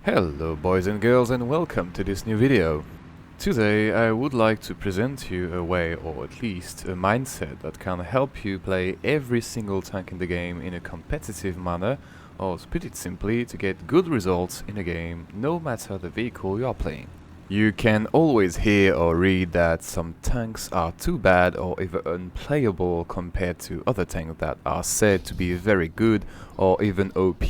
Hello boys and girls and welcome to this new video. Today I would like to present to you a way, or at least a mindset, that can help you play every single tank in the game in a competitive manner, or to put it simply, to get good results in a game no matter the vehicle you are playing. You can always hear or read that some tanks are too bad or even unplayable compared to other tanks that are said to be very good or even OP.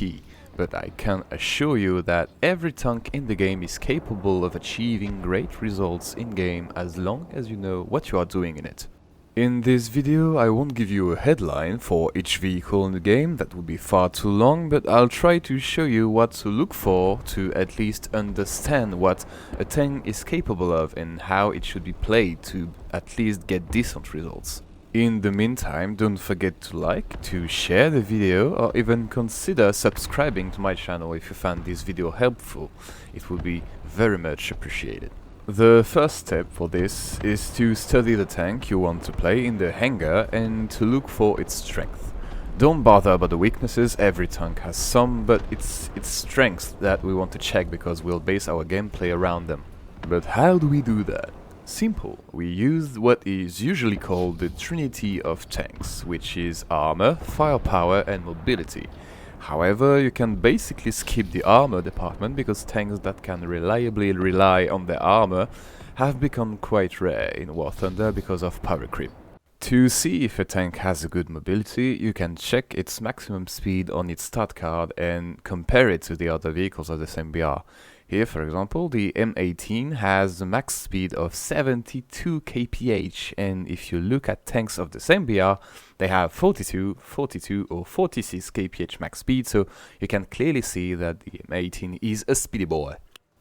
But I can assure you that every tank in the game is capable of achieving great results in-game as long as you know what you are doing in it. In this video I won't give you a headline for each vehicle in the game, that would be far too long, but I'll try to show you what to look for to at least understand what a tank is capable of and how it should be played to at least get decent results. In the meantime, don't forget to like, to share the video, or even consider subscribing to my channel if you found this video helpful. It would be very much appreciated. The first step for this is to study the tank you want to play in the hangar and to look for its strength. Don't bother about the weaknesses, every tank has some, but it's its strengths that we want to check because we'll base our gameplay around them. But how do we do that? Simple. We use what is usually called the trinity of tanks, which is armor, firepower and mobility. However, you can basically skip the armor department because tanks that can reliably rely on their armor have become quite rare in War Thunder because of power creep. To see if a tank has a good mobility, you can check its maximum speed on its stat card and compare it to the other vehicles of the same BR. Here, for example, the M18 has a max speed of 72 kph, and if you look at tanks of the same BR, they have 42, 42 or 46 kph max speed, so you can clearly see that the M18 is a speedy boy.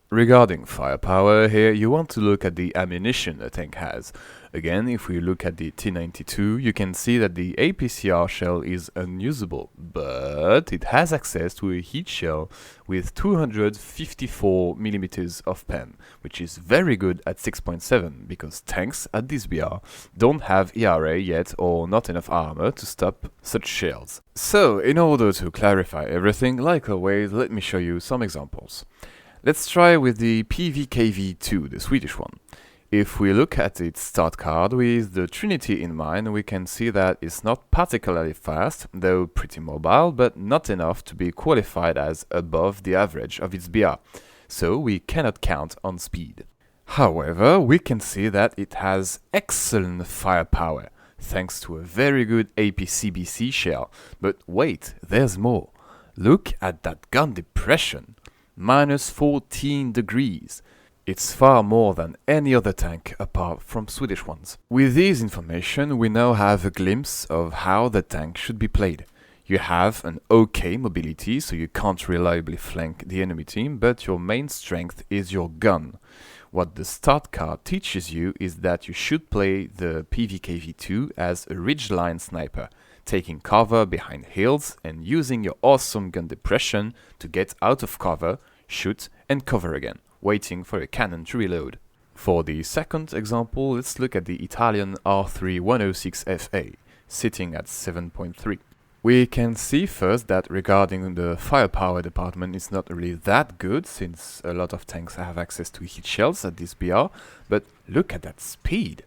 Regarding firepower, here you want to look at the ammunition a tank has. Again, if we look at the T92, you can see that the APCR shell is unusable, but it has access to a heat shell with 254mm of pen, which is very good at 6.7, because tanks at this BR don't have ERA yet or not enough armor to stop such shells. So, in order to clarify everything, like always, let me show you some examples. Let's try with the PVKV2, the Swedish one. If we look at its start card with the Trinity in mind, we can see that it's not particularly fast, though pretty mobile, but not enough to be qualified as above the average of its BR, so we cannot count on speed. However, we can see that it has excellent firepower, thanks to a very good APCBC shell. But wait, there's more. Look at that gun depression. Minus 14 degrees. It's far more than any other tank apart from Swedish ones. With this information, we now have a glimpse of how the tank should be played. You have an okay mobility, so you can't reliably flank the enemy team, but your main strength is your gun. What the start card teaches you is that you should play the PVKV2 as a ridgeline sniper, taking cover behind hills and using your awesome gun depression to get out of cover, shoot and cover again, waiting for your cannon to reload. For the second example, let's look at the Italian R3106FA, sitting at 7.3. We can see first that regarding the firepower department, it's not really that good, since a lot of tanks have access to heat shells at this BR, but look at that speed!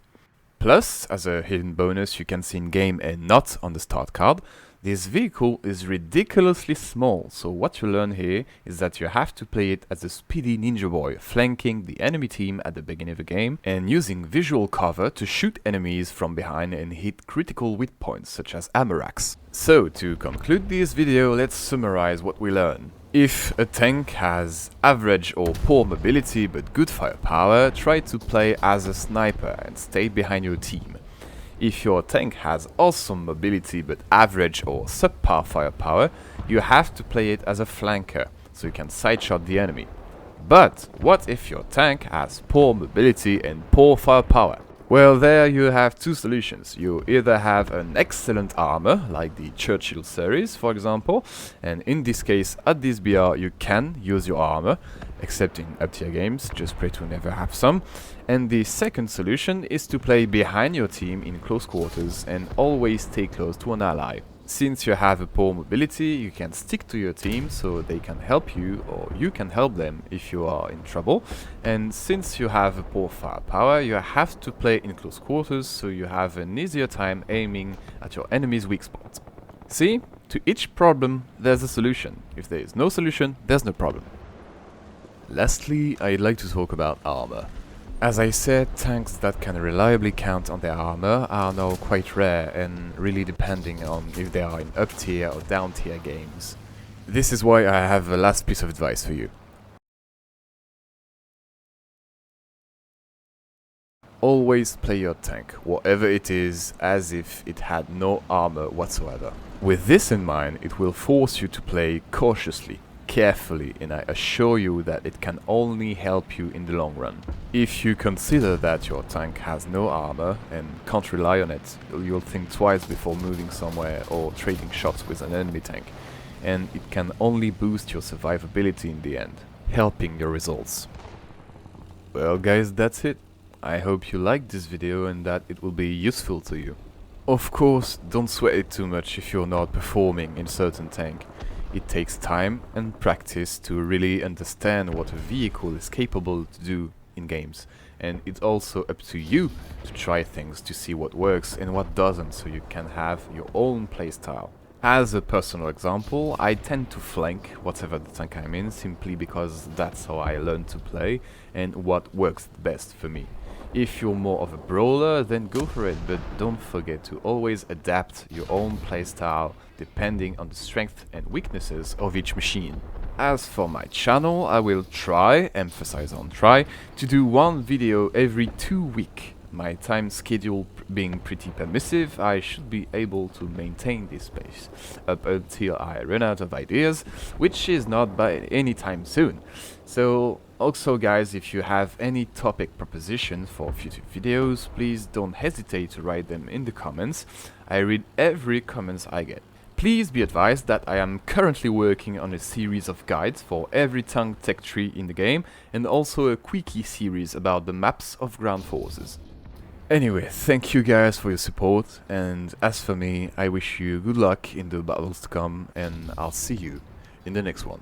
Plus, as a hidden bonus you can see in game and not on the start card, this vehicle is ridiculously small, so what you learn here is that you have to play it as a speedy ninja boy, flanking the enemy team at the beginning of the game and using visual cover to shoot enemies from behind and hit critical weak points such as ammo racks. So, to conclude this video, let's summarize what we learned. If a tank has average or poor mobility but good firepower, try to play as a sniper and stay behind your team. If your tank has awesome mobility but average or subpar firepower, you have to play it as a flanker, so you can sideshot the enemy. But what if your tank has poor mobility and poor firepower? Well, there you have two solutions. You either have an excellent armor, like the Churchill series, for example, and in this case, at this BR, you can use your armor, except in up-tier games, just pray to never have some. And the second solution is to play behind your team in close quarters and always stay close to an ally. Since you have a poor mobility, you can stick to your team so they can help you or you can help them if you are in trouble. And since you have a poor firepower, you have to play in close quarters so you have an easier time aiming at your enemy's weak spot. See? To each problem, there's a solution. If there is no solution, there's no problem. Lastly, I'd like to talk about armor. As I said, tanks that can reliably count on their armor are now quite rare and really depending on if they are in up tier or down tier games. This is why I have a last piece of advice for you. Always play your tank, whatever it is, as if it had no armor whatsoever. With this in mind, it will force you to play cautiously, carefully, and I assure you that it can only help you in the long run. If you consider that your tank has no armor and can't rely on it, you'll think twice before moving somewhere or trading shots with an enemy tank, and it can only boost your survivability in the end, helping your results. Well guys, that's it. I hope you liked this video and that it will be useful to you. Of course, don't sweat it too much if you're not performing in certain tank. It takes time and practice to really understand what a vehicle is capable to do in games, and it's also up to you to try things to see what works and what doesn't so you can have your own playstyle. As a personal example, I tend to flank whatever the tank I'm in simply because that's how I learned to play and what works best for me. If you're more of a brawler, then go for it, but don't forget to always adapt your own playstyle depending on the strengths and weaknesses of each machine. As for my channel, I will try, emphasize on try, to do one video every 2 weeks. My time schedule being pretty permissive, I should be able to maintain this pace up until I run out of ideas, which is not by any time soon. So also guys, if you have any topic proposition for future videos, please don't hesitate to write them in the comments. I read every comments I get. Please be advised that I am currently working on a series of guides for every tank tech tree in the game and also a quickie series about the maps of ground forces. Anyway, thank you guys for your support, and as for me, I wish you good luck in the battles to come, and I'll see you in the next one.